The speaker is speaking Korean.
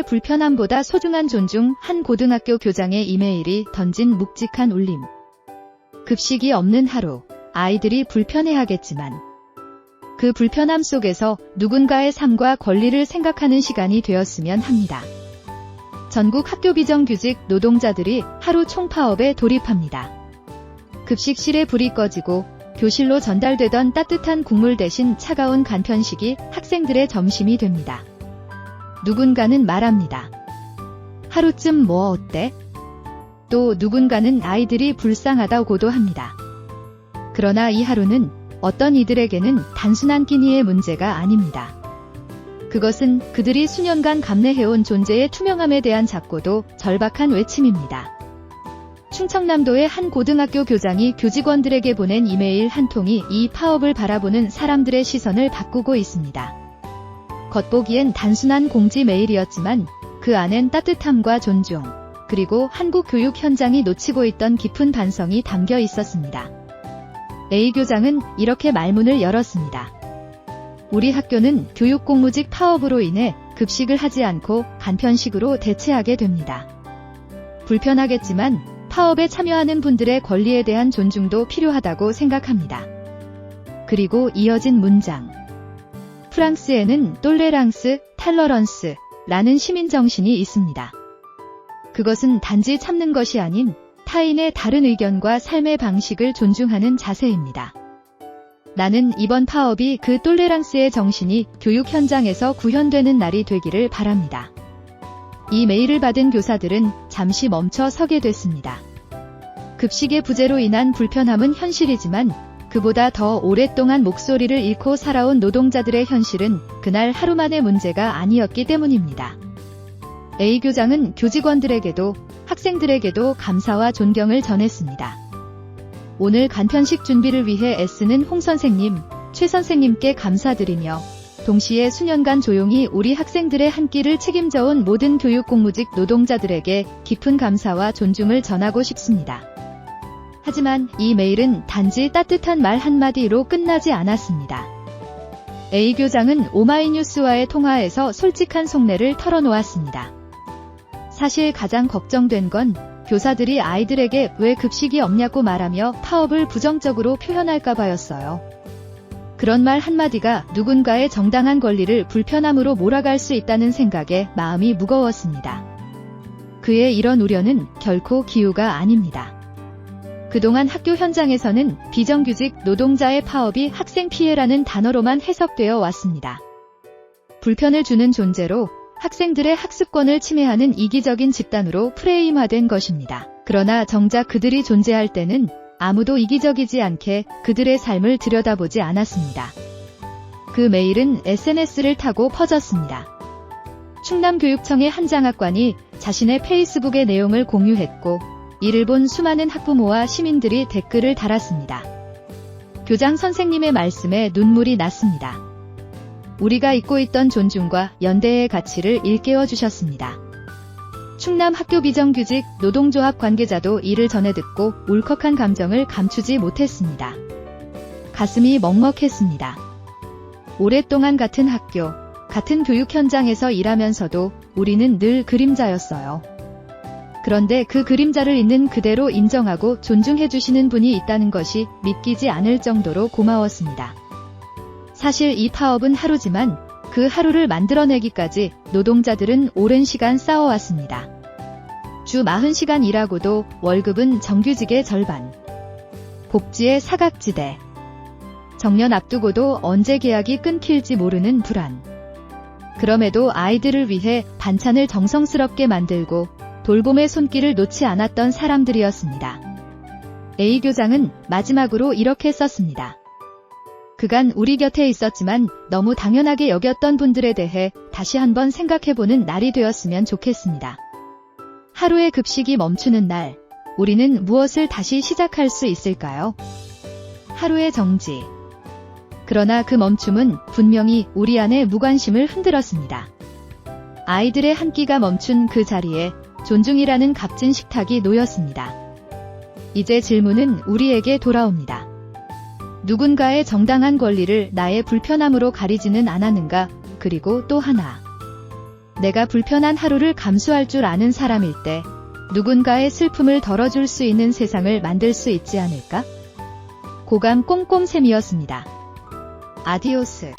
불편함보다 소중한 존중. 한 고등학교 교장의 이메일이 던진 묵직한 울림. 급식이 없는 하루. 아이들이 불편해하겠지만 그 불편함 속에서 누군가의 삶과 권리를 생각하는 시간이 되었으면 합니다. 전국 학교 비정규직 노동자들이 하루 총파업에 돌입합니다. 급식실에 불이 꺼지고 교실로 전달되던 따뜻한 국물 대신 차가운 간편식이 학생들의 점심이 됩니다. 누군가는 말합니다. 하루쯤 뭐 어때? 또 누군가는 아이들이 불쌍하다고도 합니다. 그러나 이 하루는 어떤 이들에게는 단순한 끼니의 문제가 아닙니다. 그것은 그들이 수년간 감내해온 존재의 투명함에 대한 작고도 절박한 외침입니다. 충청남도의 한 고등학교 교장이 교직원들에게 보낸 이메일 한 통이 이 파업을 바라보는 사람들의 시선을 바꾸고 있습니다. 겉보기엔 단순한 공지 메일이었지만 그 안엔 따뜻함과 존중, 그리고 한국 교육 현장이 놓치고 있던 깊은 반성이 담겨 있었습니다. A 교장은 이렇게 말문을 열었습니다. 우리 학교는 교육공무직 파업으로 인해 급식을 하지 않고 간편식으로 대체하게 됩니다. 불편하겠지만 파업에 참여하는 분들의 권리에 대한 존중도 필요하다고 생각합니다. 그리고 이어진 문장. 프랑스에는 똘레랑스, 탈러런스라는 시민정신이 있습니다. 그것은 단지 참는 것이 아닌 타인의 다른 의견과 삶의 방식을 존중하는 자세입니다. 나는 이번 파업이 그 똘레랑스의 정신이 교육 현장에서 구현되는 날이 되기를 바랍니다. 이 메일을 받은 교사들은 잠시 멈춰 서게 됐습니다. 급식의 부재로 인한 불편함은 현실이지만 그보다 더 오랫동안 목소리를 잃고 살아온 노동자들의 현실은 그날 하루만의 문제가 아니었기 때문입니다. A 교장은 교직원들에게도 학생들에게도 감사와 존경을 전했습니다. 오늘 간편식 준비를 위해 애쓰는 홍 선생님, 최 선생님께 감사드리며 동시에 수년간 조용히 우리 학생들의 한 끼를 책임져온 모든 교육공무직 노동자들에게 깊은 감사와 존중을 전하고 싶습니다. 하지만 이 메일은 단지 따뜻한 말 한마디로 끝나지 않았습니다. A 교장은 오마이뉴스와의 통화에서 솔직한 속내를 털어놓았습니다. 사실 가장 걱정된 건 교사들이 아이들에게 왜 급식이 없냐고 말하며 파업을 부정적으로 표현할까 봐였어요. 그런 말 한마디가 누군가의 정당한 권리를 불편함으로 몰아갈 수 있다는 생각에 마음이 무거웠습니다. 그의 이런 우려는 결코 기우가 아닙니다. 그동안 학교 현장에서는 비정규직 노동자의 파업이 학생 피해라는 단어로만 해석되어 왔습니다. 불편을 주는 존재로 학생들의 학습권을 침해하는 이기적인 집단으로 프레임화된 것입니다. 그러나 정작 그들이 존재할 때는 아무도 이기적이지 않게 그들의 삶을 들여다보지 않았습니다. 그 메일은 SNS를 타고 퍼졌습니다. 충남교육청의 한 장학관이 자신의 페이스북에 내용을 공유했고 이를 본 수많은 학부모와 시민들이 댓글을 달았습니다. 교장 선생님의 말씀에 눈물이 났습니다. 우리가 잊고 있던 존중과 연대의 가치를 일깨워 주셨습니다. 충남 학교 비정규직 노동조합 관계자도 이를 전해 듣고 울컥한 감정을 감추지 못했습니다. 가슴이 먹먹했습니다. 오랫동안 같은 학교, 같은 교육 현장에서 일하면서도 우리는 늘 그림자였어요. 그런데 그 그림자를 있는 그대로 인정하고 존중해 주시는 분이 있다는 것이 믿기지 않을 정도로 고마웠습니다. 사실 이 파업은 하루지만 그 하루를 만들어내기까지 노동자들은 오랜 시간 싸워왔습니다. 주 40시간 일하고도 월급은 정규직의 절반. 복지의 사각지대. 정년 앞두고도 언제 계약이 끊길지 모르는 불안. 그럼에도 아이들을 위해 반찬을 정성스럽게 만들고 돌봄의 손길을 놓지 않았던 사람들이었습니다. A 교장은 마지막으로 이렇게 썼습니다. 그간 우리 곁에 있었지만 너무 당연하게 여겼던 분들에 대해 다시 한번 생각해보는 날이 되었으면 좋겠습니다. 하루의 급식이 멈추는 날, 우리는 무엇을 다시 시작할 수 있을까요? 하루의 정지. 그러나 그 멈춤은 분명히 우리 안의 무관심을 흔들었습니다. 아이들의 한 끼가 멈춘 그 자리에 존중이라는 값진 식탁이 놓였습니다. 이제 질문은 우리에게 돌아옵니다. 누군가의 정당한 권리를 나의 불편함으로 가리지는 않았는가? 그리고 또 하나. 내가 불편한 하루를 감수할 줄 아는 사람일 때 누군가의 슬픔을 덜어줄 수 있는 세상을 만들 수 있지 않을까? 고감 꼼꼼샘이었습니다. 아디오스.